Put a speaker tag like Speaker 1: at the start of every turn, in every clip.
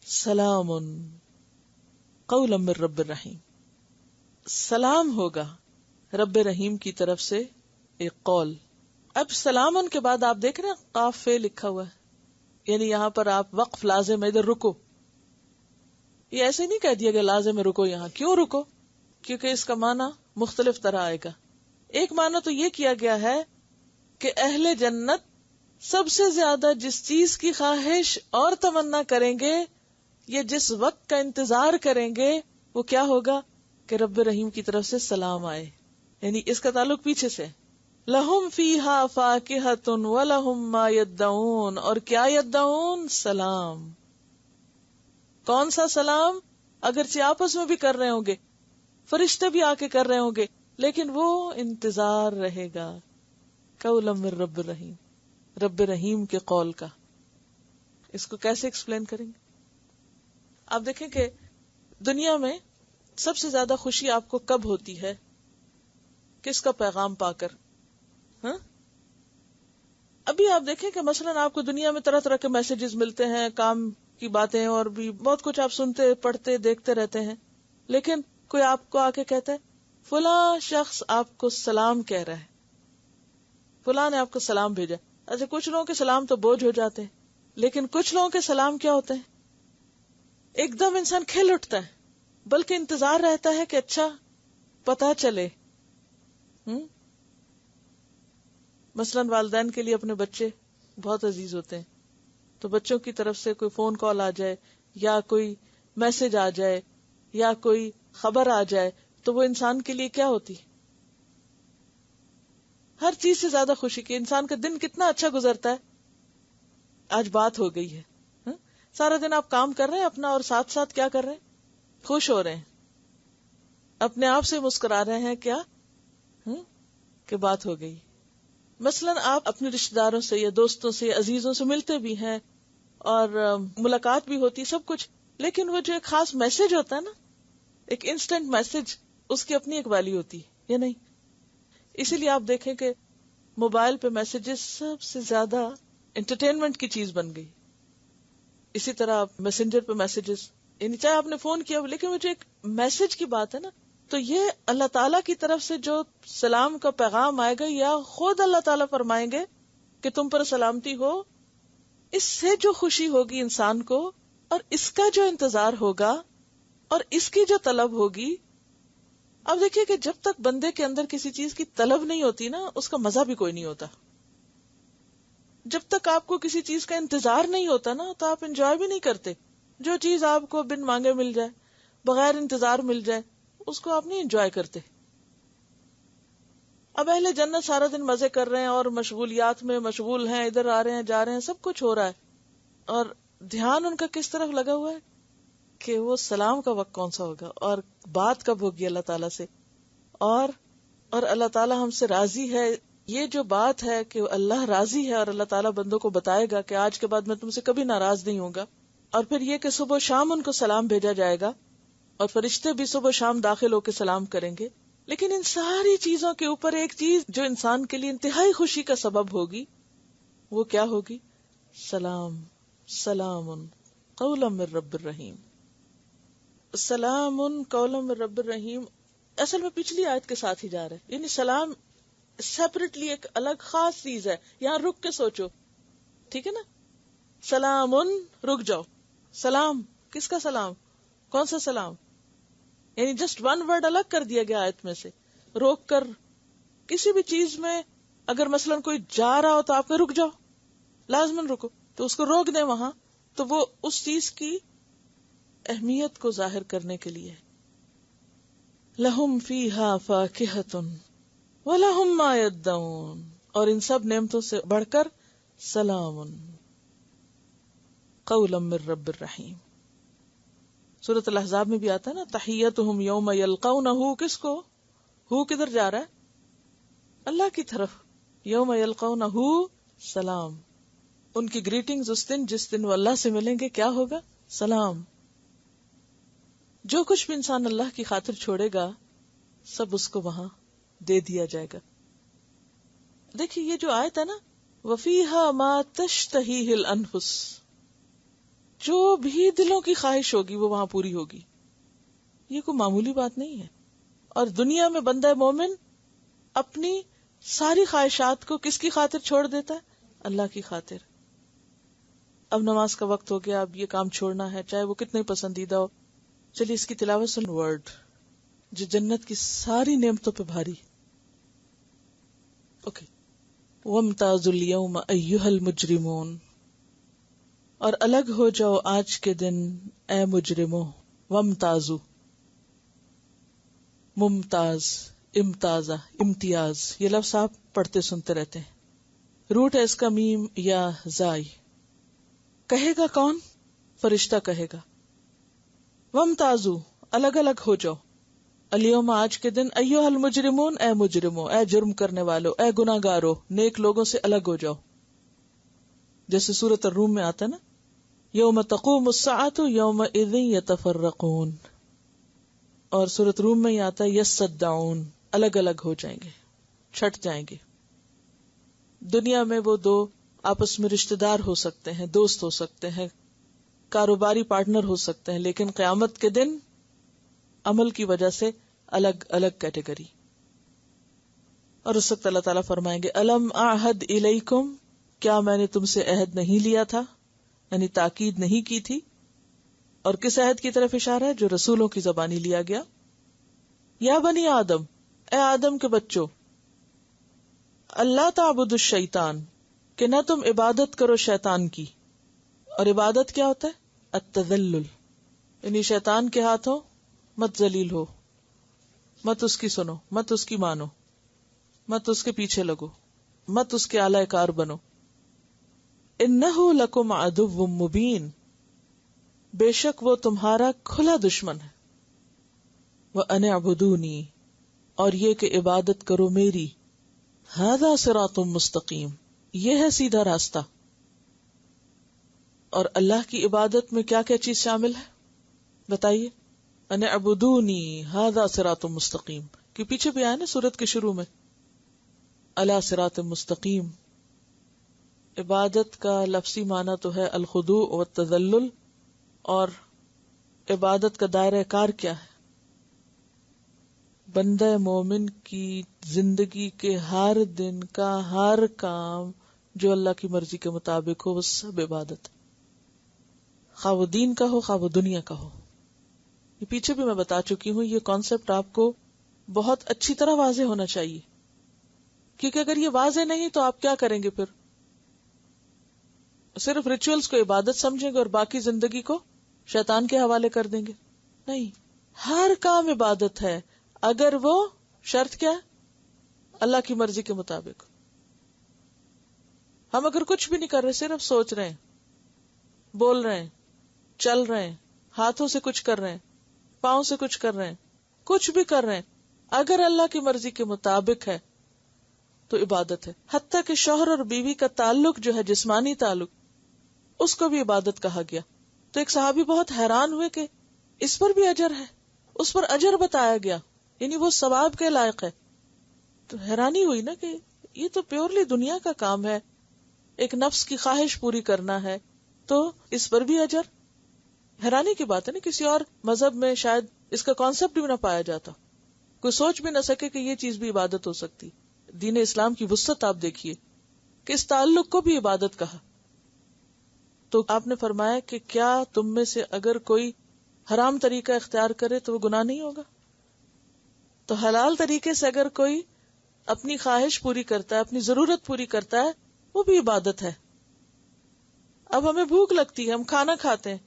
Speaker 1: سلام قولا من رب الرحیم. سلام ہوگا رب رحیم کی طرف سے ایک قول. اب سلام کے بعد آپ دیکھ رہے ہیں قاف فے لکھا ہوا ہے، یعنی یہاں پر آپ وقف لازم ہے، ادھر رکو. یہ ایسے نہیں کہہ دیا گیا لازم ہے رکو یہاں. کیوں رکو؟ کیونکہ اس کا معنی مختلف طرح آئے گا. ایک معنی تو یہ کیا گیا ہے کہ اہل جنت سب سے زیادہ جس چیز کی خواہش اور تمنا کریں گے یا جس وقت کا انتظار کریں گے وہ کیا ہوگا کہ رب رحیم کی طرف سے سلام آئے. یعنی اس کا تعلق پیچھے سے. لہم فیہا فاکہۃ ولہم ما یدعون، اور کیا یدعون؟ سلام. کون سا سلام؟ اگرچہ آپس میں بھی کر رہے ہوں گے، فرشتے بھی آ کے کر رہے ہوں گے، لیکن وہ انتظار رہے گا. قولا من رب الرحیم، رب رحیم کے قول کا. اس کو کیسے ایکسپلین کریں گے؟ آپ دیکھیں کہ دنیا میں سب سے زیادہ خوشی آپ کو کب ہوتی ہے؟ کس کا پیغام پا کر؟ ہاں ابھی آپ دیکھیں کہ مثلاً آپ کو دنیا میں طرح طرح کے میسیجز ملتے ہیں، کام کی باتیں اور بھی بہت کچھ آپ سنتے پڑھتے دیکھتے رہتے ہیں، لیکن کوئی آپ کو آ کے کہتا ہے فلاں شخص آپ کو سلام کہہ رہا ہے، فلاں نے آپ کو سلام بھیجا. اچھا، کچھ لوگوں کے سلام تو بوجھ ہو جاتے ہیں، لیکن کچھ لوگوں کے سلام کیا ہوتے ہیں؟ ایک دم انسان کھل اٹھتا ہے، بلکہ انتظار رہتا ہے کہ اچھا پتا چلے. مثلاً والدین کے لیے اپنے بچے بہت عزیز ہوتے ہیں، تو بچوں کی طرف سے کوئی فون کال آ جائے یا کوئی میسج آ جائے یا کوئی خبر آ جائے تو وہ انسان کے لیے کیا ہوتی؟ ہر چیز سے زیادہ خوشی کی. انسان کا دن کتنا اچھا گزرتا ہے. آج بات ہو گئی ہے، سارا دن آپ کام کر رہے ہیں اپنا اور ساتھ ساتھ کیا کر رہے ہیں؟ خوش ہو رہے ہیں، اپنے آپ سے مسکرا رہے ہیں. کیا کہ بات ہو گئی. مثلاً آپ اپنے رشتہ داروں سے یا دوستوں سے یا عزیزوں سے ملتے بھی ہیں اور ملاقات بھی ہوتی، سب کچھ، لیکن وہ جو ایک خاص میسج ہوتا ہے نا، ایک انسٹنٹ میسج، اس کی اپنی ایک ویلیو ہوتی ہے یا نہیں؟ اسی لیے آپ دیکھیں کہ موبائل پہ میسیجز سب سے زیادہ انٹرٹینمنٹ کی چیز بن گئی. اسی طرح آپ میسنجر پہ میسیجز، یعنی چاہے آپ نے فون کیا ہو، لیکن وہ جو ایک میسج کی بات ہے نا، تو یہ اللہ تعالیٰ کی طرف سے جو سلام کا پیغام آئے گا یا خود اللہ تعالیٰ فرمائیں گے کہ تم پر سلامتی ہو، اس سے جو خوشی ہوگی انسان کو اور اس کا جو انتظار ہوگا اور اس کی جو طلب ہوگی. اب دیکھیے کہ جب تک بندے کے اندر کسی چیز کی طلب نہیں ہوتی نا، اس کا مزہ بھی کوئی نہیں ہوتا. جب تک آپ کو کسی چیز کا انتظار نہیں ہوتا نا تو آپ انجوائے بھی نہیں کرتے. جو چیز آپ کو بن مانگے مل جائے، بغیر انتظار مل جائے، اس کو آپ نہیں انجوائے کرتے. اب اہل جنت سارا دن مزے کر رہے ہیں اور مشغولیات میں مشغول ہیں، ادھر آ رہے ہیں جا رہے ہیں، سب کچھ ہو رہا ہے، اور دھیان ان کا کس طرف لگا ہوا ہے کہ وہ سلام کا وقت کون سا ہوگا اور بات کب ہوگی اللہ تعالیٰ سے، اور اللہ تعالیٰ ہم سے راضی ہے. یہ جو بات ہے کہ اللہ راضی ہے اور اللہ تعالیٰ بندوں کو بتائے گا کہ آج کے بعد میں تم سے کبھی ناراض نہیں ہوں گا. اور پھر یہ کہ صبح و شام ان کو سلام بھیجا جائے گا اور فرشتے بھی صبح و شام داخل ہو کے سلام کریں گے. لیکن ان ساری چیزوں کے اوپر ایک چیز جو انسان کے لیے انتہائی خوشی کا سبب ہوگی، وہ کیا ہوگی؟ سلام. سلام قولا من رب الرحیم. سلام قولا من رب الرحیم اصل میں پچھلی آیت کے ساتھ ہی جا رہا ہے. یعنی سلام سیپریٹلی ایک الگ خاص چیز ہے. یہاں رک کے سوچو، ٹھیک ہے نا؟ سلام، رک جاؤ. سلام کس کا سلام؟ کون سا سلام؟ یعنی جسٹ ون ورڈ الگ کر دیا گیا آیت میں سے، روک کر. کسی بھی چیز میں اگر مثلا کوئی جا رہا ہو تو آپ کو رک جاؤ، لازماً رکو، تو اس کو روک دیں وہاں، تو وہ اس چیز کی اہمیت کو ظاہر کرنے کے لیے. لہم فیہا فاکہۃ وَلَهُم مَّا يَدَّعُونَ، اور ان سب نعمتوں سے بڑھ کر سلام قولا من رب الرحیم. سورۃ الاحزاب میں بھی آتا ہے نا، تحیتہم یوم یلقونہ، کس کو؟ ہو کدھر جا رہا ہے؟ اللہ کی طرف. یوم یلقونہ سلام. ان کی گریٹنگز اس دن جس دن وہ اللہ سے ملیں گے کیا ہوگا؟ سلام. جو کچھ بھی انسان اللہ کی خاطر چھوڑے گا سب اس کو وہاں دے دیا جائے گا. دیکھیے یہ جو آیت ہے نا، وَفِيهَا مَا تَشْتَهِيهِ الْأَنفُسُ، جو بھی دلوں کی خواہش ہوگی وہ وہاں پوری ہوگی. یہ کوئی معمولی بات نہیں ہے. اور دنیا میں بندہ مومن اپنی ساری خواہشات کو کس کی خاطر چھوڑ دیتا ہے؟ اللہ کی خاطر. اب نماز کا وقت ہو گیا، اب یہ کام چھوڑنا ہے چاہے وہ کتنے پسندیدہ ہو. چلیے اس کی تلاوت سن. ورڈ جو جنت کی ساری نعمتوں پہ بھاری. اوکے. وَامْتَازُوا الْيَوْمَ أَيُّهَا الْمُجْرِمُونَ، اور الگ ہو جاؤ آج کے دن اے مجرموں. وَامْتَازُوا، ممتاز، امتازہ، امتیاز، یہ لفظ آپ پڑھتے سنتے رہتے ہیں. روٹ ہے اس کا میم یا زائی. کہے گا کون؟ فرشتہ کہے گا. وَامْتَازُوا، الگ الگ ہو جاؤ. الیوم، آج کے دن، ایھا المجرمون، اے مجرموں، اے جرم کرنے والو، اے گناہگارو، نیک لوگوں سے الگ ہو جاؤ. جیسے سورۃ الروم میں آتا نا، یوم تقوم الساعۃ یومئذ یتفرقون. اور سورۃ روم میں یہ آتا ہے یصدعون، الگ الگ ہو جائیں گے، چھٹ جائیں گے. دنیا میں وہ دو آپس میں رشتہ دار ہو سکتے ہیں، دوست ہو سکتے ہیں، کاروباری پارٹنر ہو سکتے ہیں، لیکن قیامت کے دن عمل کی وجہ سے الگ الگ کیٹیگری. اور اس وقت اللہ تعالیٰ فرمائیں گے الم اعہد الیکم، کیا میں نے تم سے عہد نہیں لیا تھا، یعنی تاکید نہیں کی تھی. اور کس عہد کی طرف اشارہ ہے؟ جو رسولوں کی زبانی لیا گیا. یا بنی آدم، اے آدم کے بچوں، اللہ تعبدوا الشیطان، کہ نہ تم عبادت کرو شیطان کی. اور عبادت کیا ہوتا ہے؟ التذلل، یعنی شیطان کے ہاتھوں مت ذلیل ہو، مت اس کی سنو، مت اس کی مانو، مت اس کے پیچھے لگو، مت اس کے اعلی کار بنو. انہ لکم عدو مبین، بے شک وہ تمہارا کھلا دشمن ہے. وَأَنِ اعْبُدُونِی، اور یہ کہ عبادت کرو میری. ھذا صراط مستقیم، یہ ہے سیدھا راستہ. اور اللہ کی عبادت میں کیا کیا چیز شامل ہے بتائیے؟ ان اعبدونی ھذا صراط مستقیم کہ پیچھے بھی آیا نا سورت کے شروع میں، علی صراط مستقیم. عبادت کا لفظی معنی تو ہے الخضوع والتذلل، اور عبادت کا دائرہ کار کیا ہے؟ بندہ مومن کی زندگی کے ہر دن کا ہر کام جو اللہ کی مرضی کے مطابق ہو وہ سب عبادت، خواہ وہ دین کا ہو خواہ وہ دنیا کا ہو. یہ پیچھے بھی میں بتا چکی ہوں، یہ کانسیپٹ آپ کو بہت اچھی طرح واضح ہونا چاہیے، کیونکہ اگر یہ واضح نہیں تو آپ کیا کریں گے؟ پھر صرف ریچولز کو عبادت سمجھیں گے اور باقی زندگی کو شیطان کے حوالے کر دیں گے. نہیں، ہر کام عبادت ہے اگر وہ شرط کیا ہے؟ اللہ کی مرضی کے مطابق. ہم اگر کچھ بھی نہیں کر رہے، صرف سوچ رہے ہیں، بول رہے ہیں، چل رہے ہیں، ہاتھوں سے کچھ کر رہے ہیں، پاؤں سے کچھ کر رہے ہیں، کچھ بھی کر رہے ہیں، اگر اللہ کی مرضی کے مطابق ہے تو عبادت ہے. حتیٰ کہ شوہر اور بیوی کا تعلق جو ہے جسمانی تعلق، اس کو بھی عبادت کہا گیا. تو ایک صحابی بہت حیران ہوئے کہ اس پر بھی اجر ہے، اس پر اجر بتایا گیا، یعنی وہ ثواب کے لائق ہے. تو حیرانی ہوئی نا کہ یہ تو پیورلی دنیا کا کام ہے، ایک نفس کی خواہش پوری کرنا ہے، تو اس پر بھی اجر. حیرانی کی بات ہے نا، کسی اور مذہب میں شاید اس کا کانسیپٹ بھی نہ پایا جاتا، کوئی سوچ بھی نہ سکے کہ یہ چیز بھی عبادت ہو سکتی. دین اسلام کی وسعت آپ دیکھیے کہ اس تعلق کو بھی عبادت کہا. تو آپ نے فرمایا کہ کیا تم میں سے اگر کوئی حرام طریقہ اختیار کرے تو وہ گناہ نہیں ہوگا؟ تو حلال طریقے سے اگر کوئی اپنی خواہش پوری کرتا ہے، اپنی ضرورت پوری کرتا ہے، وہ بھی عبادت ہے. اب ہمیں بھوک لگتی ہے، ہم کھانا کھاتے ہیں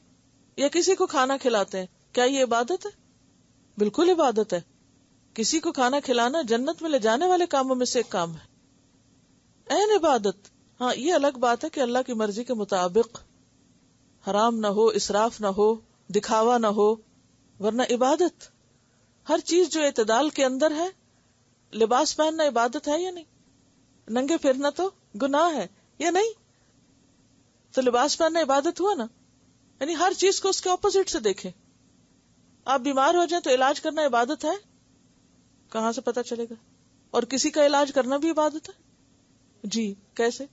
Speaker 1: یا کسی کو کھانا کھلاتے ہیں، کیا یہ عبادت ہے؟ بالکل عبادت ہے. کسی کو کھانا کھلانا جنت میں لے جانے والے کاموں میں سے ایک کام ہے، عین عبادت. ہاں، یہ الگ بات ہے کہ اللہ کی مرضی کے مطابق حرام نہ ہو، اسراف نہ ہو، دکھاوا نہ ہو، ورنہ عبادت ہر چیز جو اعتدال کے اندر ہے. لباس پہننا عبادت ہے یا نہیں؟ ننگے پھرنا تو گناہ ہے یا نہیں؟ تو لباس پہننا عبادت ہوا نا. یعنی ہر چیز کو اس کے اپوزٹ سے دیکھیں. آپ بیمار ہو جائیں تو علاج کرنا عبادت ہے؟ کہاں سے پتا چلے گا؟ اور کسی کا علاج کرنا بھی عبادت ہے. جی کیسے؟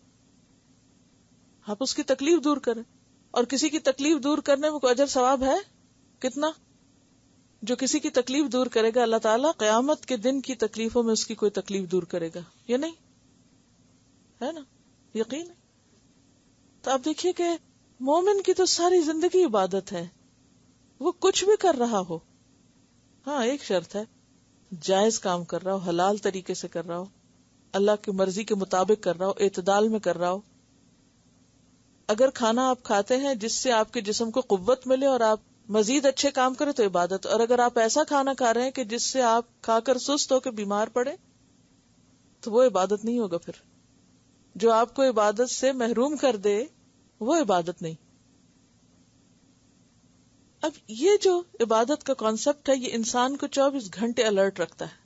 Speaker 1: آپ اس کی تکلیف دور کریں. اور کسی کی تکلیف دور کرنے میں کوئی اجر ثواب ہے؟ کتنا؟ جو کسی کی تکلیف دور کرے گا اللہ تعالیٰ قیامت کے دن کی تکلیفوں میں اس کی کوئی تکلیف دور کرے گا، یہ نہیں ہے نا؟ یقین ہے۔ تو آپ دیکھیے کہ مومن کی تو ساری زندگی عبادت ہے، وہ کچھ بھی کر رہا ہو، ہاں ایک شرط ہے، جائز کام کر رہا ہو، حلال طریقے سے کر رہا ہو، اللہ کی مرضی کے مطابق کر رہا ہو، اعتدال میں کر رہا ہو۔ اگر کھانا آپ کھاتے ہیں جس سے آپ کے جسم کو قوت ملے اور آپ مزید اچھے کام کریں تو عبادت، اور اگر آپ ایسا کھانا کھا رہے ہیں کہ جس سے آپ کھا کر سست ہو کے بیمار پڑے تو وہ عبادت نہیں ہوگا۔ پھر جو آپ کو عبادت سے محروم کر دے وہ عبادت نہیں۔ اب یہ جو عبادت کا کانسیپٹ ہے یہ انسان کو 24 گھنٹے الرٹ رکھتا ہے۔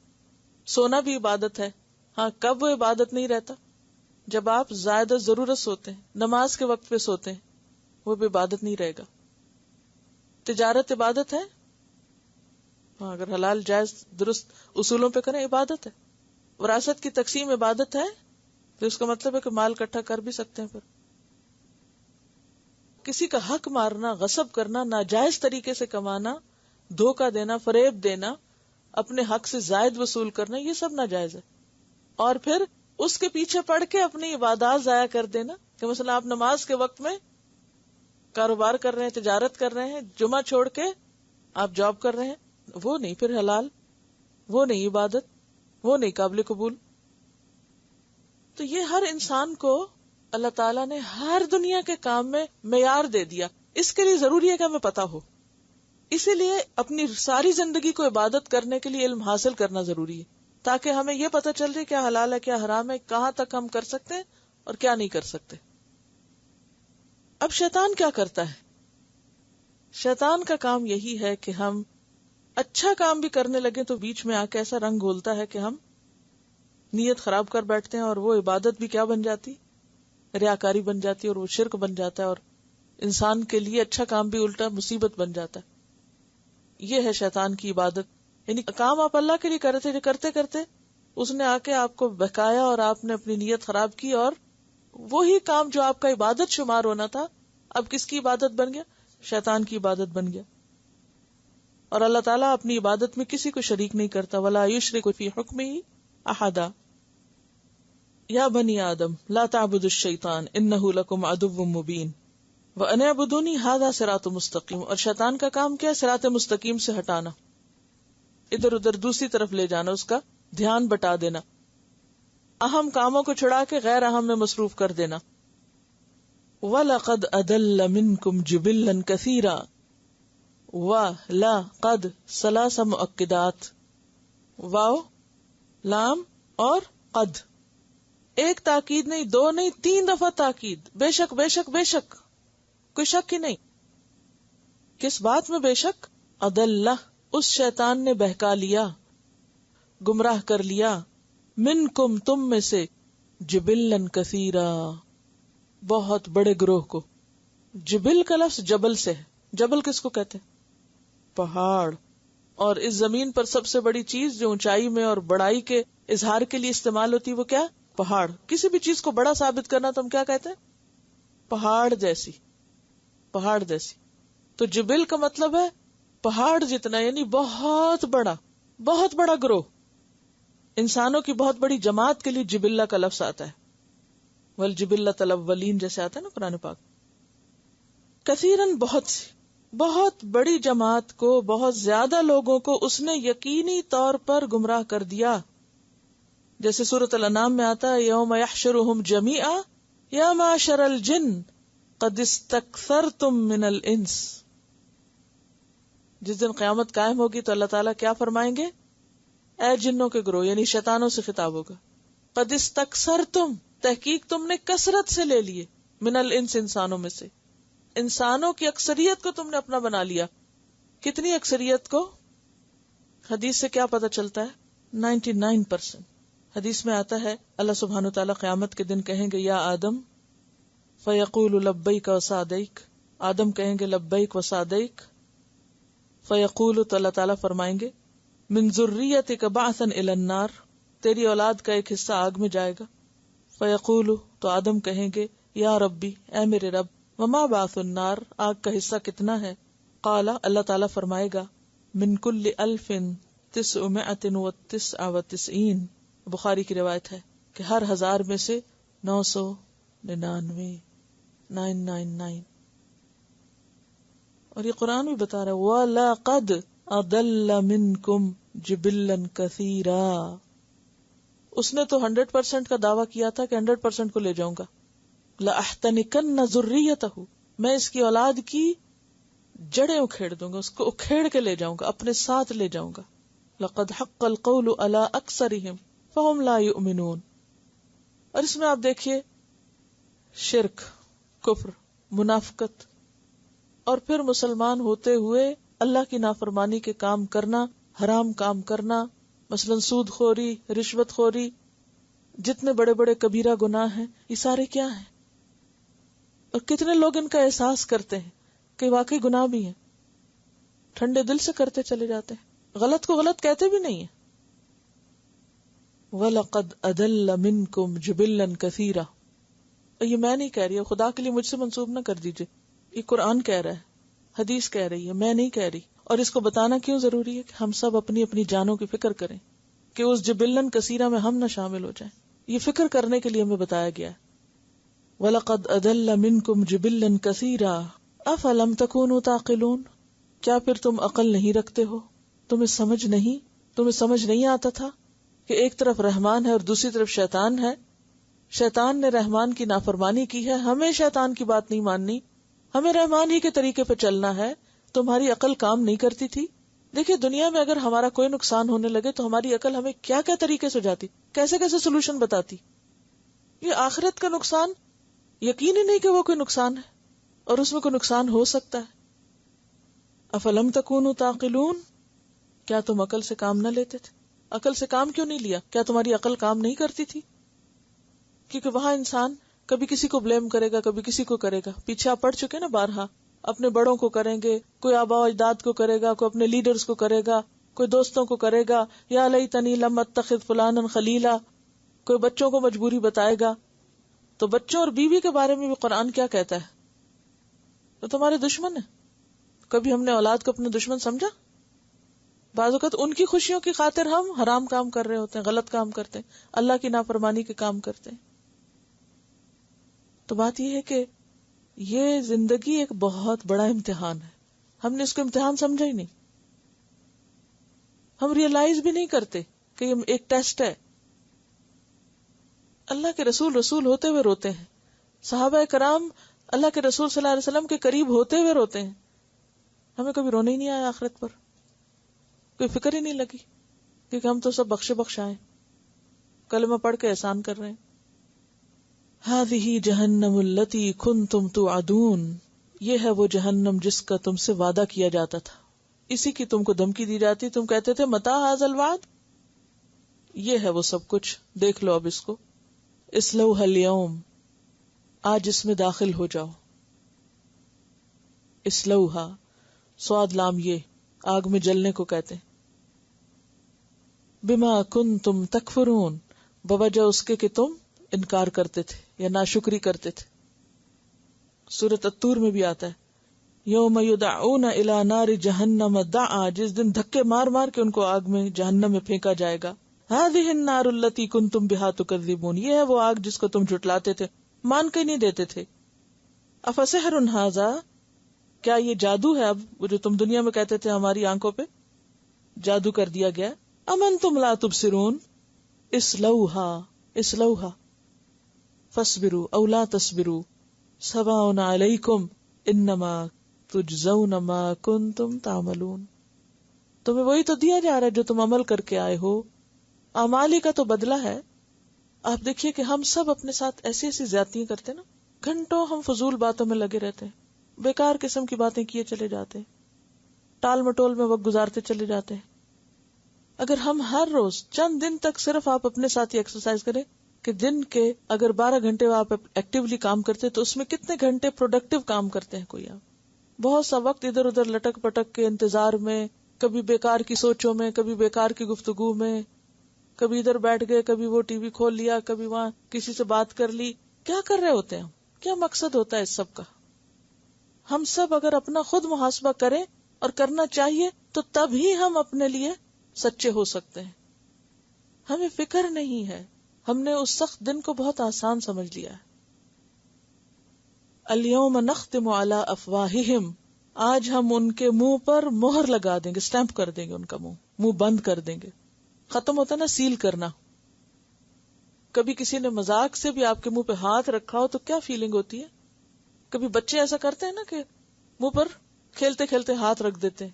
Speaker 1: سونا بھی عبادت ہے، ہاں کب وہ عبادت نہیں رہتا؟ جب آپ زائد ضرورت سوتے ہیں، نماز کے وقت پہ سوتے ہیں، وہ بھی عبادت نہیں رہے گا۔ تجارت عبادت ہے، ہاں اگر حلال جائز درست اصولوں پہ کریں عبادت ہے۔ وراثت کی تقسیم عبادت ہے، تو اس کا مطلب ہے کہ مال اکٹھا کر بھی سکتے ہیں۔ پھر کسی کا حق مارنا، غصب کرنا، ناجائز طریقے سے کمانا، دھوکہ دینا، فریب دینا، اپنے حق سے زائد وصول کرنا، یہ سب ناجائز ہے۔ اور پھر اس کے پیچھے پڑ کے اپنی عبادات ضائع کر دینا، کہ مثلا آپ نماز کے وقت میں کاروبار کر رہے ہیں، تجارت کر رہے ہیں، جمعہ چھوڑ کے آپ جاب کر رہے ہیں، وہ نہیں پھر حلال، وہ نہیں عبادت، وہ نہیں قابل قبول۔ تو یہ ہر انسان کو اللہ تعالیٰ نے ہر دنیا کے کام میں معیار دے دیا، اس کے لیے ضروری ہے کہ ہمیں پتا ہو۔ اسی لیے اپنی ساری زندگی کو عبادت کرنے کے لیے علم حاصل کرنا ضروری ہے، تاکہ ہمیں یہ پتا چل رہے کیا حلال ہے کیا حرام ہے، کہاں تک ہم کر سکتے ہیں اور کیا نہیں کر سکتے۔ اب شیطان کیا کرتا ہے؟ شیطان کا کام یہی ہے کہ ہم اچھا کام بھی کرنے لگے تو بیچ میں آ کے ایسا رنگ گھولتا ہے کہ ہم نیت خراب کر بیٹھتے ہیں، اور وہ عبادت بھی کیا بن جاتی؟ ریاکاری بن جاتی ہے، اور وہ شرک بن جاتا ہے، اور انسان کے لیے اچھا کام بھی الٹا مصیبت بن جاتا ہے۔ یہ ہے شیطان کی عبادت، یعنی کام آپ اللہ کے لیے کر رہے تھے، کرتے کرتے اس نے آ کے آپ کو بہکایا اور آپ نے اپنی نیت خراب کی، اور وہی کام جو آپ کا عبادت شمار ہونا تھا اب کس کی عبادت بن گیا؟ شیطان کی عبادت بن گیا۔ اور اللہ تعالیٰ اپنی عبادت میں کسی کو شریک نہیں کرتا، وَلَا يُشْرِكُ فِي حُكْمِهِ أَحَدًا۔ یا بنی آدم لا تعبدوا الشیطان انہ لکم عدو مبین وان اعبدونی ھذا صراط مستقیم۔ اور شیطان کا کام کیا ہے؟ صراط مستقیم سے ہٹانا، ادھر ادھر دوسری طرف لے جانا، اس کا دھیان بٹا دینا، اہم کاموں کو چھڑا کے غیر اہم میں مصروف کر دینا۔ وَلَقَدْ أَضَلَّ مِنْكُمْ جِبِلًّا كَثِيرًا وَلَقَدْ ثلاث مؤکدات، واو لام اور قد، ایک تاکید نہیں، دو نہیں، 3 دفعہ تاکید، بے شک بے شک بے شک، کوئی شک ہی نہیں۔ کس بات میں بے شک؟ اضل، اس شیطان نے بہکا لیا، گمراہ کر لیا، منکم تم میں سے، جبلن کثیرا، بہت بڑے گروہ کو۔ جبل کا لفظ جبل سے ہے، جبل کس کو کہتے ہیں؟ پہاڑ۔ اور اس زمین پر سب سے بڑی چیز جو اونچائی میں اور بڑائی کے اظہار کے لیے استعمال ہوتی ہے وہ کیا؟ پہاڑ۔ کسی بھی چیز کو بڑا ثابت کرنا تو ہم کیا کہتے ہیں؟ پہاڑ جیسی، پہاڑ جیسی۔ تو جبل کا مطلب ہے پہاڑ جتنا، یعنی بہت بڑا، بہت بڑا گروہ۔ انسانوں کی بہت بڑی جماعت کے لیے جبلہ کا لفظ آتا ہے، والجبلۃ الاولین جیسے آتا ہے نا قرآن پاک۔ کثیرن، بہت سی، بہت بڑی جماعت کو، بہت زیادہ لوگوں کو اس نے یقینی طور پر گمراہ کر دیا۔ جیسے سورۃ الانعام میں آتا ہے یوم یحشرہم جمیعا یا معشر الجن قد استکثرتم من الانس۔ جس دن قیامت قائم ہوگی تو اللہ تعالیٰ کیا فرمائیں گے؟ اے جنوں کے گروہ، یعنی شیطانوں سے خطاب ہوگا، قد استکثرتم، تحقیق تم نے کثرت سے لے لیے، من الانس، انسانوں میں سے، انسانوں کی اکثریت کو تم نے اپنا بنا لیا۔ کتنی اکثریت کو؟ حدیث سے کیا پتہ چلتا ہے؟ 99%۔ حدیث میں آتا ہے اللہ سبحانہ وتعالیٰ قیامت کے دن کہیں گے یا آدم، فیقول لبیک وسعدیک، آدم کہیں گے لبیک وسعدیک، فیقول، تو اللہ تعالیٰ فرمائیں گے من ذریتک بعثا الی النار، تیری اولاد کا ایک حصہ آگ میں جائے گا۔ فیقول، تو آدم کہیں گے یا ربی، اے میرے رب، وما بعث النار، آگ کا حصہ کتنا ہے؟ قال، اللہ تعالیٰ فرمائے گا من کل 1999، بخاری کی روایت ہے کہ ہر 1000 میں سے 999 999۔ اور یہ قرآن بھی بتا رہا ہے وَلَقَدْ أَضَلَّ مِنْكُمْ جِبِلًّا كَثِيرًا، اس نے تو 100% کا دعویٰ کیا تھا کہ 100% کو لے جاؤں گا۔ لَأَحْتَنِكَنَّ ذُرِّيَّتَهُ، میں اس کی اولاد کی جڑیں اکھیڑ دوں گا، اس کو اکھیڑ کے لے جاؤں گا، اپنے ساتھ لے جاؤں گا۔ لَقَدْ حَقَّ الْقَوْلُ عَلَىٰ أَكْثَرِهِمْ فَهُمْ لَا يُؤْمِنُونَ۔ اور اس میں آپ دیکھیے شرک، کفر، منافقت، اور پھر مسلمان ہوتے ہوئے اللہ کی نافرمانی کے کام کرنا، حرام کام کرنا، مثلا سود خوری، رشوت خوری، جتنے بڑے بڑے کبیرہ گناہ ہیں، یہ سارے کیا ہیں؟ اور کتنے لوگ ان کا احساس کرتے ہیں کہ واقعی گناہ بھی ہیں، ٹھنڈے دل سے کرتے چلے جاتے ہیں، غلط کو غلط کہتے بھی نہیں ہیں۔ وَلَقَدْ أَضَلَّ مِنْكُمْ جِبِلًّا كَثِيرًا، یہ میں نہیں کہہ رہی، خدا کے لیے مجھ سے منسوب نہ کر دیجئے، یہ قرآن کہہ رہا ہے، حدیث کہہ رہی ہے، میں نہیں کہہ رہی۔ اور اس کو بتانا کیوں ضروری ہے کہ ہم سب اپنی اپنی جانوں کی فکر کریں کہ اس جبلن کثیرہ میں ہم نہ شامل ہو جائیں، یہ فکر کرنے کے لیے ہمیں بتایا گیا ہے۔ وَلَقَدْ أَضَلَّ مِنْكُمْ جِبِلًّا كَثِيرًا أَفَلَمْ تَكُونُوا تَعْقِلُونَ، کیا پھر تم عقل نہیں رکھتے ہو؟ تمہیں سمجھ نہیں آتا تھا کہ ایک طرف رحمان ہے اور دوسری طرف شیطان ہے؟ شیطان نے رحمان کی نافرمانی کی ہے، ہمیں شیطان کی بات نہیں ماننی، ہمیں رحمان ہی کے طریقے پہ چلنا ہے۔ تمہاری عقل کام نہیں کرتی تھی؟ دیکھیے دنیا میں اگر ہمارا کوئی نقصان ہونے لگے تو ہماری عقل ہمیں کیا کیا طریقے سے جاتی، کیسے کیسے سولوشن بتاتی۔ یہ آخرت کا نقصان یقین ہی نہیں کہ وہ کوئی نقصان ہے اور اس میں کوئی نقصان ہو سکتا ہے۔ افلم تکونوا تعقلون، کیا تم عقل سے کام نہ لیتے تھے؟ عقل سے کام کیوں نہیں لیا؟ کیا تمہاری عقل کام نہیں کرتی تھی؟ کیونکہ وہاں انسان کبھی کسی کو بلیم کرے گا، کبھی کسی کو کرے گا۔ پیچھے آپ پڑھ چکے نا بارہا، اپنے بڑوں کو کریں گے، کوئی آبا و اجداد کو کرے گا، کوئی اپنے لیڈرز کو کرے گا، کوئی دوستوں کو کرے گا، یا لیتنی لم اتخذ فلانا خلیلا، کوئی بچوں کو مجبوری بتائے گا۔ تو بچوں اور بیوی کے بارے میں بھی قرآن کیا کہتا ہے؟ تو تمہارے دشمن ہیں۔ کبھی ہم نے اولاد کو اپنے دشمن سمجھا؟ بعض اوقات ان کی خوشیوں کی خاطر ہم حرام کام کر رہے ہوتے ہیں، غلط کام کرتے ہیں، اللہ کی نافرمانی کے کام کرتے ہیں۔ تو بات یہ ہے کہ یہ زندگی ایک بہت بڑا امتحان ہے، ہم نے اس کو امتحان سمجھا ہی نہیں، ہم ریئلائز بھی نہیں کرتے کہ یہ ایک ٹیسٹ ہے۔ اللہ کے رسول ہوتے ہوئے روتے ہیں، صحابہ کرام اللہ کے رسول صلی اللہ علیہ وسلم کے قریب ہوتے ہوئے روتے ہیں، ہمیں کبھی رونا ہی نہیں آیا آخرت پر، کوئی فکر ہی نہیں لگی، کیونکہ ہم تو سب بخشے آئے، کلمہ پڑھ کے احسان کر رہے ہیں۔ هذه جہنم التي كنتم توعدون، یہ ہے وہ جہنم جس کا تم سے وعدہ کیا جاتا تھا، اسی کی تم کو دھمکی دی جاتی، تم کہتے تھے متى هذا الوعد، یہ ہے وہ سب کچھ، دیکھ لو اب اس کو۔ اصلوها اليوم، آج اس میں داخل ہو جاؤ۔ اصلوها، صاد لام یہ آگ میں جلنے کو کہتے ہیں۔ بما کنتم تکفرون، بوجہ اس کے کہ تم انکار کرتے تھے یا ناشکری کرتے تھے۔ سورۃ الطور میں بھی آتا ہے یوم یدعون الی نار جہنم دعا، جس دن دھکے مار مار کے ان کو آگ میں جہنم میں پھینکا جائے گا۔ هذه النار التي كنتم بها تكذبون، یہ ہے وہ آگ جس کو تم جھٹلاتے تھے، مان کے نہیں دیتے تھے۔ افسحر هذا، کیا یہ جادو ہے اب وہ جو تم دنیا میں کہتے تھے ہماری آنکھوں پہ جادو کر دیا گیا؟ ام انتم لا تبصرون، اصلوها فاصبروا او لا تصبروا سواء علیکم انما تجزون ما کنتم تعملون، تمہیں وہی تو دیا جا رہا ہے جو تم عمل کر کے آئے ہو، اعمال ہی کا تو بدلہ ہے۔ آپ دیکھیے کہ ہم سب اپنے ساتھ ایسی ایسی زیادتیاں کرتے نا، گھنٹوں ہم فضول باتوں میں لگے رہتے ہیں، بیکار قسم کی باتیں کیے چلے جاتے ہیں، ٹال مٹول میں وقت گزارتے چلے جاتے ہیں۔ اگر ہم ہر روز چند دن تک صرف آپ اپنے ساتھ ہی ایکسرسائز کریں کہ دن کے اگر 12 گھنٹے آپ ایکٹیولی کام کرتے تو اس میں کتنے گھنٹے پروڈکٹیو کام کرتے ہیں کوئی آپ؟ بہت سا وقت ادھر ادھر لٹک پٹک کے انتظار میں، کبھی بیکار کی سوچوں میں، کبھی بیکار کی گفتگو میں، کبھی ادھر بیٹھ گئے، کبھی وہ ٹی وی کھول لیا، کبھی وہاں کسی سے بات کر لی۔ کیا کر رہے ہوتے ہیں ہم؟ کیا مقصد ہوتا ہے اس سب کا؟ ہم سب اگر اپنا خود محاسبہ کریں اور کرنا چاہیے تو تب ہی ہم اپنے لیے سچے ہو سکتے ہیں. ہمیں فکر نہیں ہے، ہم نے اس سخت دن کو بہت آسان سمجھ لیا ہے. الیوم نختم علی افواہہم، آج ہم ان کے منہ پر مہر لگا دیں گے، سٹیمپ کر دیں گے، ان کا منہ بند کر دیں گے. ختم ہوتا ہے نا سیل کرنا. کبھی کسی نے مذاق سے بھی آپ کے منہ پہ ہاتھ رکھا ہو تو کیا فیلنگ ہوتی ہے؟ کبھی بچے ایسا کرتے ہیں نا کہ منہ پر کھیلتے کھیلتے ہاتھ رکھ دیتے ہیں،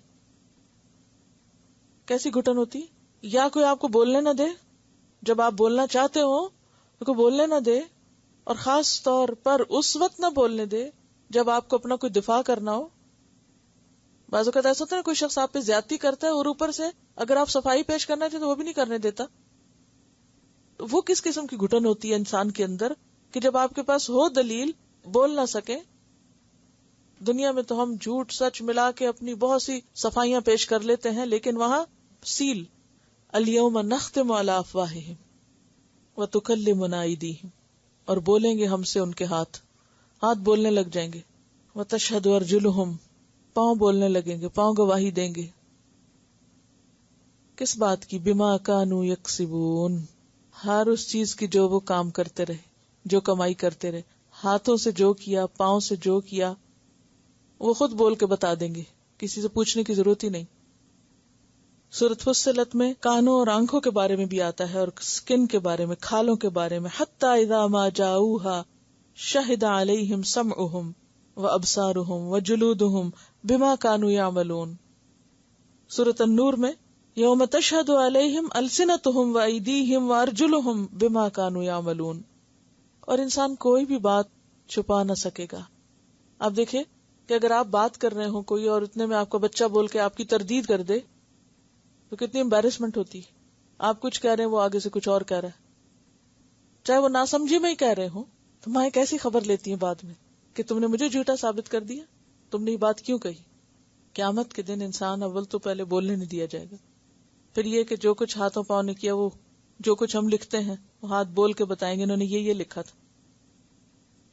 Speaker 1: کیسی گھٹن ہوتی ہے. یا کوئی آپ کو بولنے نہ دے، جب آپ بولنا چاہتے ہو تو کوئی بولنے نہ دے، اور خاص طور پر اس وقت نہ بولنے دے جب آپ کو اپنا کوئی دفاع کرنا ہو. بعض اوقات ایسا ہوتا ہے نا کوئی شخص آپ پہ زیادتی کرتا ہے اور اوپر سے اگر آپ صفائی پیش کرنا چاہتے تو وہ بھی نہیں کرنے دیتا. وہ کس قسم کی گھٹن ہوتی ہے انسان کے اندر کہ جب آپ کے پاس ہو دلیل بول نہ سکے. دنیا میں تو ہم جھوٹ سچ ملا کے اپنی بہت سی صفائیاں پیش کر لیتے ہیں، لیکن وہاں سیل. الیوم نختم علی افواہہم وتکلمنا ایدیہم، اور بولیں گے ہم سے ان کے ہاتھ بولنے لگ جائیں گے. وتشہد ارجلہم، پاؤں بولنے لگیں گے، پاؤں گواہی دیں گے. کس بات کی؟ بما کانوا یکسبون، ہر اس چیز کی جو وہ کام کرتے رہے، جو کمائی کرتے رہے. ہاتھوں سے جو کیا، پاؤں سے جو کیا، وہ خود بول کے بتا دیں گے، کسی سے پوچھنے کی ضرورت ہی نہیں. سورۃ فصلت میں کانوں اور آنکھوں کے بارے میں بھی آتا ہے، اور سکن کے بارے میں، کھالوں کے بارے میں. حتی اذا ما جاؤوہا شہد علیہم سمعہم وابصارہم وجلودہم بما کانوا یعملون. سورۃ النور میں یوم تشہد علیہم السنتہم وایدیہم وارجلہم بما کانوا یعملون. اور انسان کوئی بھی بات چھپا نہ سکے گا. آپ دیکھیں کہ اگر آپ بات کر رہے ہوں کوئی اور اتنے میں آپ کا بچہ بول کے آپ کی تردید کر دے تو کتنی امبیرسمنٹ ہوتی. آپ کچھ کہہ رہے ہیں، وہ آگے سے کچھ اور کہہ رہا ہے، چاہے وہ ناسمجھی میں ہی کہہ رہے ہوں. تو مائیں کیسی خبر لیتی ہیں بعد میں کہ تم نے مجھے جھوٹا ثابت کر دیا، تم نے یہ بات کیوں کہی. قیامت کے دن انسان اول تو پہلے بولنے نہیں دیا جائے گا. پھر یہ کہ جو کچھ ہاتھوں پاؤں نے کیا، وہ جو کچھ ہم لکھتے ہیں وہ ہاتھ بول کے بتائیں گے انہوں نے یہ لکھا تھا،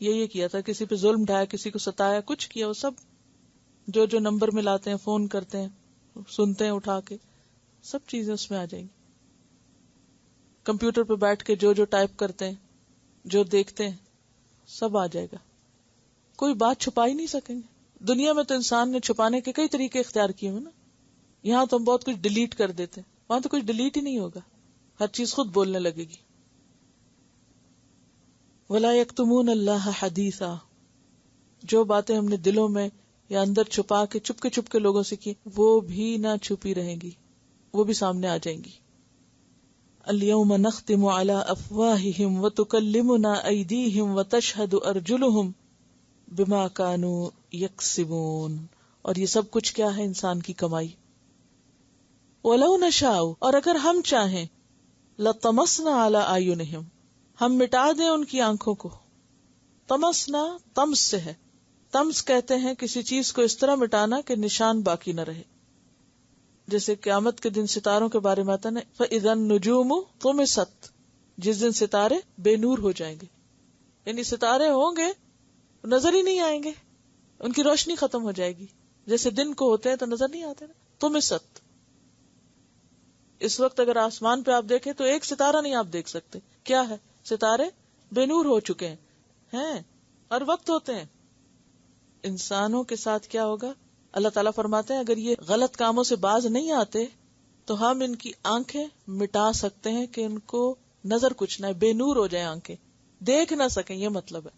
Speaker 1: یہ کیا تھا، کسی پہ ظلم ڈھایا، کسی کو ستایا، کچھ کیا. وہ سب جو نمبر ملاتے ہیں، فون کرتے ہیں، سنتے ہیں اٹھا کے، سب چیزیں اس میں آ جائیں گی. کمپیوٹر پہ بیٹھ کے جو ٹائپ کرتے ہیں، جو دیکھتے ہیں، سب آ جائے گا. کوئی بات چھپا ہی نہیں سکیں گے. دنیا میں تو انسان نے چھپانے کے کئی طریقے اختیار کیے ہوئے نا. یہاں تو ہم بہت کچھ ڈیلیٹ کر دیتے ہیں، وہاں تو کچھ ڈیلیٹ ہی نہیں ہوگا، ہر چیز خود بولنے لگے گی. وَلَا يَكْتُمُونَ اللَّهَ حَدِيثًا، جو باتیں ہم نے دلوں میں یا اندر چھپا کے چپ کے لوگوں سے کی، وہ بھی نہ چھپی رہیں گی، وہ بھی سامنے آ جائیں گی. اليوم نختم على افواہہم وتکلمنا ایدیہم وتشہد ارجلہم بما کانوا یکسبون. اور یہ سب کچھ کیا ہے؟ انسان کی کمائی. وَلَوْ نَشَاءُ، اور اگر ہم چاہیں، لَطَمَسْنَا عَلَىٰ أَعْيُنِهِمْ، ہم مٹا دیں ان کی آنکھوں کو. تمسنا تمس سے ہے. تمس کہتے ہیں کسی چیز کو اس طرح مٹانا کہ نشان باقی نہ رہے. جیسے قیامت کے دن ستاروں کے بارے میں آتا ہے نا، فَإِذَا النُّجُومُ طُمِسَتْ، جس دن ستارے بے نور ہو جائیں گے. یعنی ستارے ہوں گے، نظر ہی نہیں آئیں گے، ان کی روشنی ختم ہو جائے گی. جیسے دن کو ہوتے ہیں تو نظر نہیں آتے نا. طُمِسَتْ، اس وقت اگر آسمان پہ آپ دیکھیں تو ایک ستارہ نہیں آپ دیکھ سکتے. کیا ہے؟ ستارے بے نور ہو چکے ہیں ہر وقت ہوتے ہیں. انسانوں کے ساتھ کیا ہوگا؟ اللہ تعالیٰ فرماتے ہیں اگر یہ غلط کاموں سے باز نہیں آتے تو ہم ان کی آنکھیں مٹا سکتے ہیں کہ ان کو نظر کچھ نہ، بے نور ہو جائیں، آنکھیں دیکھ نہ سکیں. یہ مطلب ہے.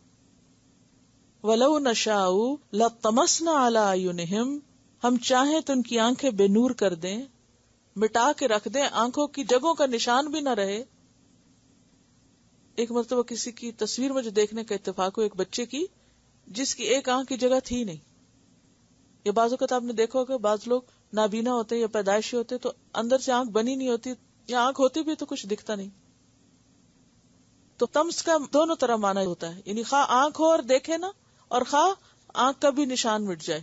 Speaker 1: وَلَوْ نَشَاءُ لَطَمَسْنَا عَلَىٰ أَعْيُنِهِمْ، ہم چاہیں تو ان کی آنکھیں بے نور کر دیں، مٹا کے رکھ دیں، آنکھوں کی جگہوں کا نشان بھی نہ رہے. ایک مرتبہ کسی کی تصویر مجھے دیکھنے کا اتفاق ہو، ایک بچے کی جس کی ایک آنکھ کی جگہ تھی نہیں. یا بعض اوقات آپ نے دیکھا ہوگا بعض لوگ نابینا ہوتے یا پیدائشی ہوتے تو اندر سے آنکھ بنی نہیں ہوتی، یا آنکھ ہوتی بھی تو کچھ دکھتا نہیں. تو تمس کا دونوں طرح معنی ہوتا ہے، یعنی خواہ آنکھ ہو اور دیکھے نا، اور خواہ آنکھ کا بھی نشان مٹ جائے،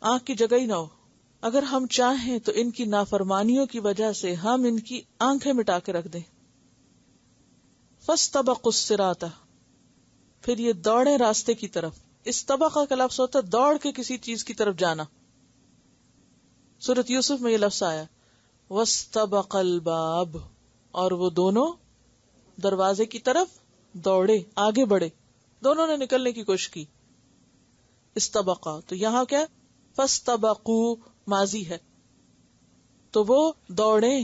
Speaker 1: آنکھ کی جگہ ہی نہ ہو. اگر ہم چاہیں تو ان کی نافرمانیوں کی وجہ سے ہم ان کی آنکھیں مٹا کے رکھ دیں. فاستبقوا الصراط، پھر یہ دوڑے راستے کی طرف. استبقہ کا لفظ ہوتا ہے دوڑ کے کسی چیز کی طرف جانا. سورۃ یوسف میں یہ لفظ آیا وَاسْتَبَقَ الْبَابُ، اور وہ دونوں دروازے کی طرف دوڑے، آگے بڑھے، دونوں نے نکلنے کی کوشش کی. استبقہ تو یہاں کیا فاستبقوا ماضی ہے، تو وہ دوڑے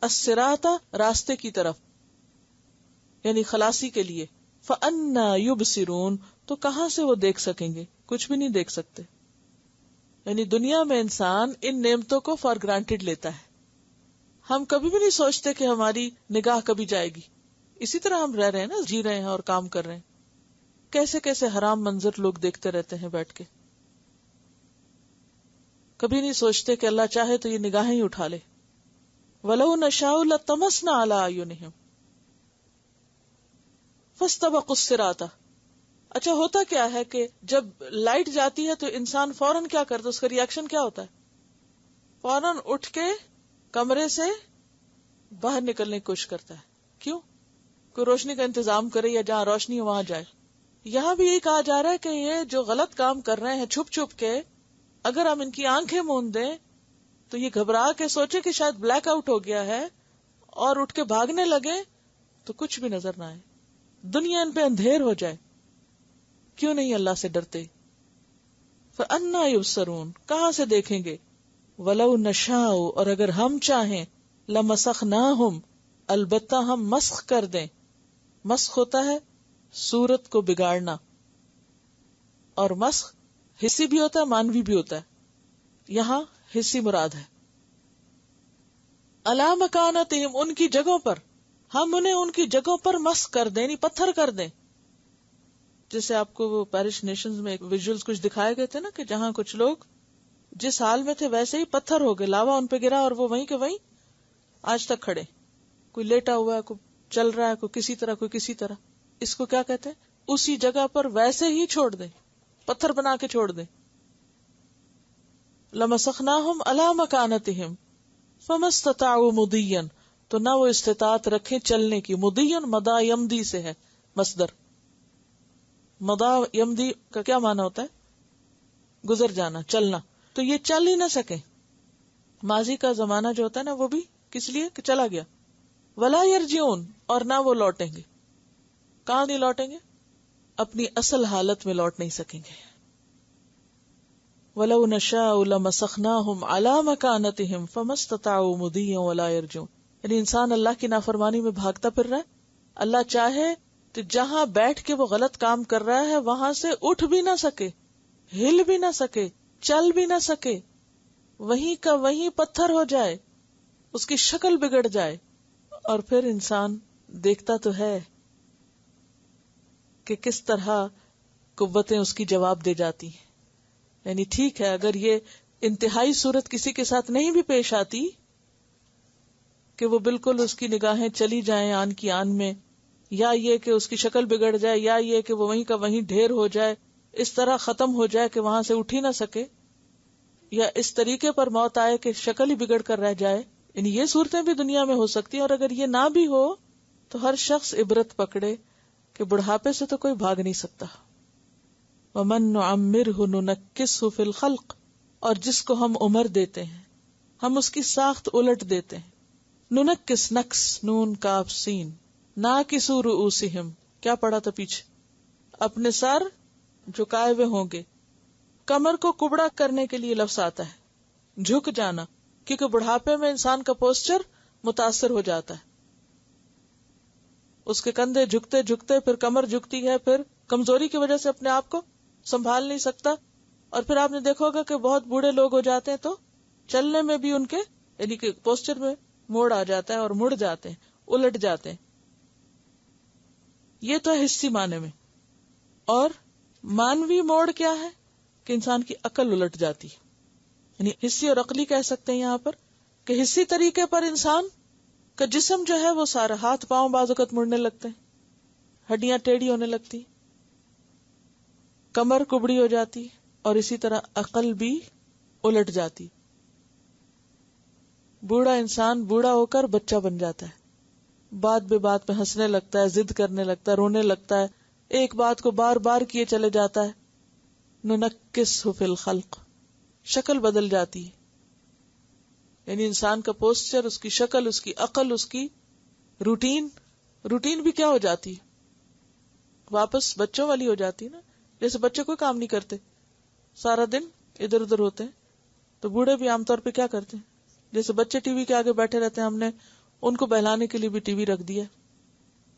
Speaker 1: الصراط راستے کی طرف، یعنی خلاصی کے لیے. فَأَنَّا يُبْصِرُونَ تو کہاں سے وہ دیکھ سکیں گے؟ کچھ بھی نہیں دیکھ سکتے. یعنی دنیا میں انسان ان نعمتوں کو فار گرانٹیڈ لیتا ہے. ہم کبھی بھی نہیں سوچتے کہ ہماری نگاہ کبھی جائے گی. اسی طرح ہم رہ رہے ہیں نا، جی رہے ہیں اور کام کر رہے ہیں. کیسے کیسے حرام منظر لوگ دیکھتے رہتے ہیں بیٹھ کے. کبھی نہیں سوچتے کہ اللہ چاہے تو یہ نگاہیں ہی اٹھا لے. وَلَوْ نَشَاءُ لَطَمَسْنَا عَلَىٰ أَعْيُنِهِمْ فَاسْتَبَقُوا الصِّرَاطَ. اچھا ہوتا کیا ہے کہ جب لائٹ جاتی ہے تو انسان فوراً کیا کرتا ہے؟ اس کا ری ایکشن کیا ہوتا ہے؟ فوراً اٹھ کے کمرے سے باہر نکلنے کی کوشش کرتا ہے. کیوں؟ کوئی روشنی کا انتظام کرے یا جہاں روشنی ہے وہاں جائے. یہاں بھی یہی کہا جا رہا ہے کہ یہ جو غلط کام کر رہے ہیں چھپ چھپ کے، اگر ہم ان کی آنکھیں موند دیں تو یہ گھبرا کے سوچے کہ شاید بلیک آؤٹ ہو گیا ہے اور اٹھ کے بھاگنے لگے تو کچھ بھی نظر نہ آئے، دنیا ان پہ اندھیر ہو جائے. کیوں نہیں اللہ سے ڈرتے؟ فَأَنَّا يُبْصَرُونَ کہاں سے دیکھیں گے؟ وَلَوْ نَشَاءُ اور اگر ہم چاہیں لَمَسَخْنَاهُمْ البتہ ہم مسخ کر دیں. مسخ ہوتا ہے صورت کو بگاڑنا، اور مسخ حصی بھی ہوتا ہے مانوی بھی ہوتا ہے. یہاں حصی مراد ہے. عَلَىٰ مَكَانَتِهِمْ ان کی جگہوں پر، ہم انہیں ان کی جگہوں پر مسخ کر دیں، یعنی پتھر کر دیں. جیسے آپ کو وہ پیرش نیشنز میں ویژولز کچھ دکھائے گئے تھے نا، کہ جہاں کچھ لوگ جس حال میں تھے ویسے ہی پتھر ہو گئے، لاوا ان پہ گرا اور وہ وہیں کے وہیں آج تک کھڑے. کوئی لیٹا ہوا ہے، کوئی چل رہا ہے، کوئی کسی طرح، کوئی کسی طرح. اس کو کیا کہتے ہیں؟ اسی جگہ پر ویسے ہی چھوڑ دیں، پتھر بنا کے چھوڑ دیں. لَمَسَخْنَاهُمْ عَلَىٰ مَكَانَتِهِمْ فَمَا اسْتَطَاعُوا مُضِيًّا تو نہ وہ استطاعت رکھیں چلنے کی. مُضِيًّا مدا یمدی سے ہے مصدر. مدا یمدی کا کیا معنی ہوتا ہے؟ گزر جانا، چلنا. تو یہ چل ہی نہ سکیں. ماضی کا زمانہ جو ہوتا ہے نا وہ بھی کس لیے کہ چلا گیا. ولا یرجعون اور نہ وہ لوٹیں گے. کہاں نہیں لوٹیں گے؟ اپنی اصل حالت میں لوٹ نہیں سکیں گے. وَلَوْ نَشَاءُ لَمَسَخْنَاهُمْ عَلَىٰ مَكَانَتِهِمْ فَمَا اسْتَطَاعُوا مُضِيًّا وَلَا يَرْجِعُونَ. یعنی انسان اللہ کی نافرمانی میں بھاگتا پھر رہا ہے. اللہ چاہے تو جہاں بیٹھ کے وہ غلط کام کر رہا ہے وہاں سے اٹھ بھی نہ سکے، ہل بھی نہ سکے، چل بھی نہ سکے، وہیں کا وہیں پتھر ہو جائے، اس کی شکل بگڑ جائے. اور پھر انسان دیکھتا تو ہے کہ کس طرح قوتیں اس کی جواب دے جاتی ہیں. یعنی ٹھیک ہے اگر یہ انتہائی صورت کسی کے ساتھ نہیں بھی پیش آتی کہ وہ بالکل اس کی نگاہیں چلی جائیں آن کی آن میں، یا یہ کہ اس کی شکل بگڑ جائے، یا یہ کہ وہ وہیں کا وہیں ڈھیر ہو جائے، اس طرح ختم ہو جائے کہ وہاں سے اٹھ ہی نہ سکے، یا اس طریقے پر موت آئے کہ شکل ہی بگڑ کر رہ جائے. یعنی یہ صورتیں بھی دنیا میں ہو سکتی ہیں. اور اگر یہ نہ بھی ہو تو ہر شخص عبرت پکڑے کہ بڑھاپے سے تو کوئی بھاگ نہیں سکتا. وَمَن نُعَمِّرْهُ نُنَكِّسْهُ فِي الْخَلْقِ اور جس کو ہم عمر دیتے ہیں ہم اس کی ساخت الٹ دیتے ہیں. نُنَكِّس نقص نون کاف سین. ناکسو رؤوسہم کیا پڑھا تھا پیچھے؟ اپنے سر جھکائے ہوئے ہوں گے. کمر کو کبڑا کرنے کے لیے لفظ آتا ہے، جھک جانا، کیونکہ بڑھاپے میں انسان کا پوسچر متاثر ہو جاتا ہے. اس کے کندھے جھکتے جھکتے پھر کمر جھکتی ہے، پھر کمزوری کی وجہ سے اپنے آپ کو سنبھال نہیں سکتا. اور پھر آپ نے دیکھا ہوگا کہ بہت بوڑھے لوگ ہو جاتے ہیں تو چلنے میں بھی ان کے یعنی کہ پوسچر میں موڑ آ جاتا ہے اور مڑ جاتے ہیں، الٹ جاتے ہیں. یہ تو ہے حصی معنی میں. اور مانوی موڑ کیا ہے کہ انسان کی عقل الٹ جاتی ہے. یعنی حصی اور عقلی کہہ سکتے ہیں یہاں پر کہ حصی طریقے پر انسان کا جسم جو ہے وہ سارا ہاتھ پاؤں بعض اوقات مڑنے لگتے ہیں، ہڈیاں ٹیڑھی ہونے لگتی، کمر کبڑی ہو جاتی، اور اسی طرح عقل بھی الٹ جاتی. بوڑھا انسان بوڑھا ہو کر بچہ بن جاتا ہے، بات بے بات پہ ہنسنے لگتا ہے، ضد کرنے لگتا ہے، رونے لگتا ہے، ایک بات کو بار بار کیے چلے جاتا ہے. ننکسہ فی الخلق، شکل بدل جاتی ہے، یعنی انسان کا پوسچر، اس کی شکل، اس کی عقل، اس کی روٹین بھی کیا ہو جاتی ہے؟ واپس بچوں والی ہو جاتی نا. جیسے بچے کوئی کام نہیں کرتے، سارا دن ادھر ادھر ہوتے ہیں. تو بوڑھے بھی عام طور پہ کیا کرتے ہیں؟ جیسے بچے ٹی وی کے آگے بیٹھے رہتے ہیں، ہم نے ان کو بہلانے کے لیے بھی ٹی وی رکھ دیا.